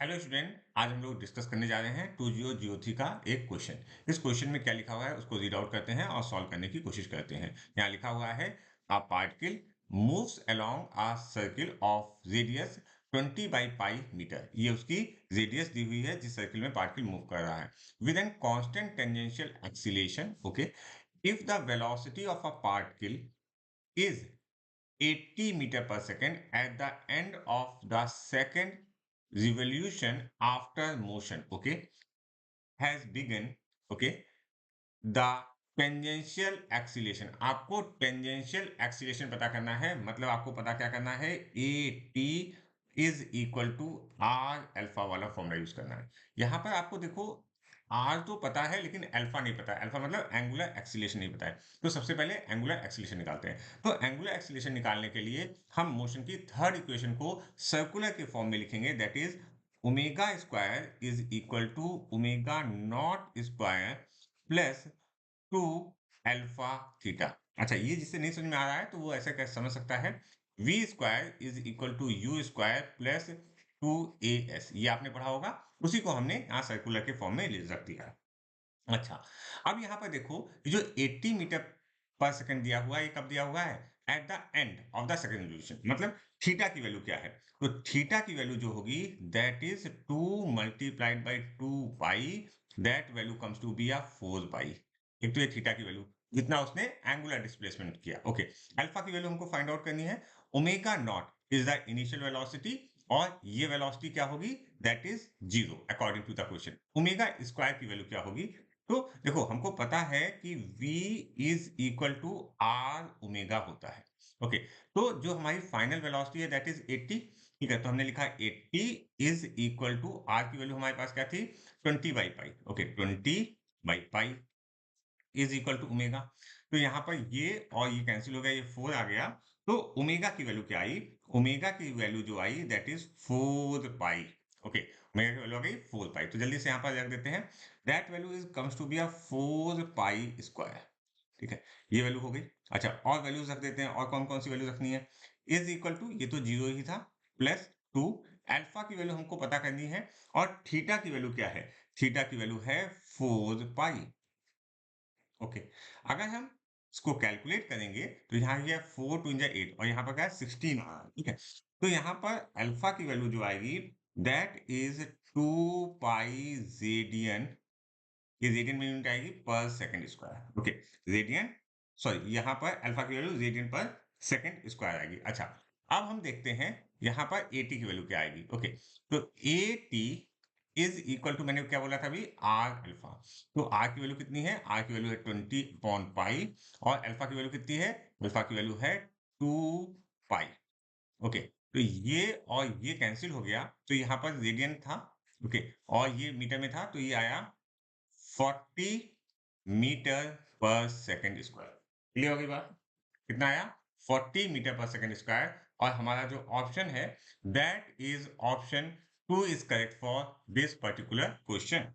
Hello student, आज हम लोग डिस्कस करने जा रहे हैं 2003 का एक क्वेश्चन। इस क्वेश्चन में क्या लिखा हुआ है उसको रीड आउट करते हैं और सॉल्व करने की कोशिश करते हैं। यहाँ लिखा हुआ है a particle moves along a circle of radius 20 by pi metre. ये उसकी रेडियस दी हुई है जिस सर्किल में पार्टिकल मूव कर रहा है with an constant tangential acceleration. Okay, if the velocity of a particle is 80 meter per second at the end of the second revolution after motion, okay, has begun, okay, the tangential acceleration. आपको tangential acceleration पता करना है, मतलब आपको पता क्या करना है, A T is equal to R alpha वाला फॉर्मूला यूज करना है। यहां पर आपको देखो, आर तो पता है लेकिन अल्फा नहीं पता है। अल्फा मतलब एंगुलर एक्सीलेशन नहीं पता है। तो सबसे पहले एंगुलर एक्सीलेशन निकालते हैं। तो एंगुलर एक्सीलेशन निकालने के लिए हम मोशन की थर्ड इक्वेशन को सर्कुलर के फॉर्म में लिखेंगे, that is omega square is equal to omega not square plus two alpha theta. अच्छा, ये जिससे नहीं समझ में आ रहा है तो वो ऐसा कैसे समझ सकता है, V square is equal to U square plus two A S. ये आपने पढ़ा होगा, उसी को हमने यहाँ सर्कुलर के फॉर्म में रख दिया है। अच्छा, अब यहाँ पर देखो, ये जो 80 मीटर पर सेकंड दिया हुआ है, ये कब दिया हुआ है, at the end of the second revolution. मतलब थीटा की वैल्यू क्या है, तो थीटा की वैल्यू जो होगी that is 2 multiplied by 2 pi, that value comes to be आ 4 पाई। एक तो ये थीटा की वैल्यू जितना उसने एंगुलर डिस्प्लेसमेंट किया। ओके, अल्फा की वैल्यू हमको फाइंड आउट करनी है। Omega naught is the initial velocity और ये वेलोसिटी क्या होगी, that is zero according to the question. Omega square की वैल्यू क्या होगी, तो देखो हमको पता है कि v is equal to R omega होता है। ओके, तो जो हमारी फाइनल वेलोसिटी है दैट इज 80। ठीक है, तो हमने लिखा 80 इज इक्वल टू आर की वैल्यू हमारे पास क्या थी, 20 by pi. Okay, 20 by pi is equal to omega. तो यहाँ पर ये और ये कैंसिल हो गया, ये 4 आ गया। तो ओमेगा की वैल्यू क्या आई, ओमेगा की वैल्यू जो आई that is 4 pi. Okay, omega की वैल्यू आ गई 4 पाई। तो जल्दी से यहाँ पर रख देते हैं, that value is comes to be a 4 pi square. ठीक है, ये वैल्यू हो गई। अच्छा, और वैल्यूज रख देते हैं, और कौन कौन सी वैल्यू रखनी है, इज इक्वल टू, ये तो जीरो ही था, प्लस टू, अल्फा की वैल्यू हमको पता करनी है, और थीटा की वैल्यू क्या है, थीटा की वैल्यू है 4 पाई। ओके, अगर हम इसको कैलकुलेट करेंगे तो यहाँ ये 4 टू 8 और यहाँ पर क्या है 16 आ रहा है। ठीक है, तो यहाँ पर अल्फा की वैल्यू जो आएगी दैट इज 2 पाई जेडियन। ये रेडियन में यूनिट आएगी पर second square. Okay, radian, sorry, यहाँ पर अल्फा की वैल्यू रेडियन पर सेकंड स्क्वायर आएगी। अच्छा, अब हम देखते हैं यहाँ पर एटी की वैल्यू क्या आएगी। ओके, तो A T is equal to, मैंने क्या बोला था अभी, आर अल्फा। तो आर की वैल्यू कितनी है, आर की वैल्यू है 20 अपॉन पाई, और अल्फा की वैल्यू कितनी है, अल्फा की वैल्यू है 2 पाई। ओके, तो ये और ये कैंसिल हो गया, तो यहाँ पर रेडियन था। ओके, और ये मीटर में था, तो ये आया 40 मीटर पर सेकंड स्क्वायर। क्लियर हो गई बात, कितना आया, 40 मीटर पर सेकंड स्क्वायर। और हमारा जो ऑप्शन है that is option two is correct for this particular question.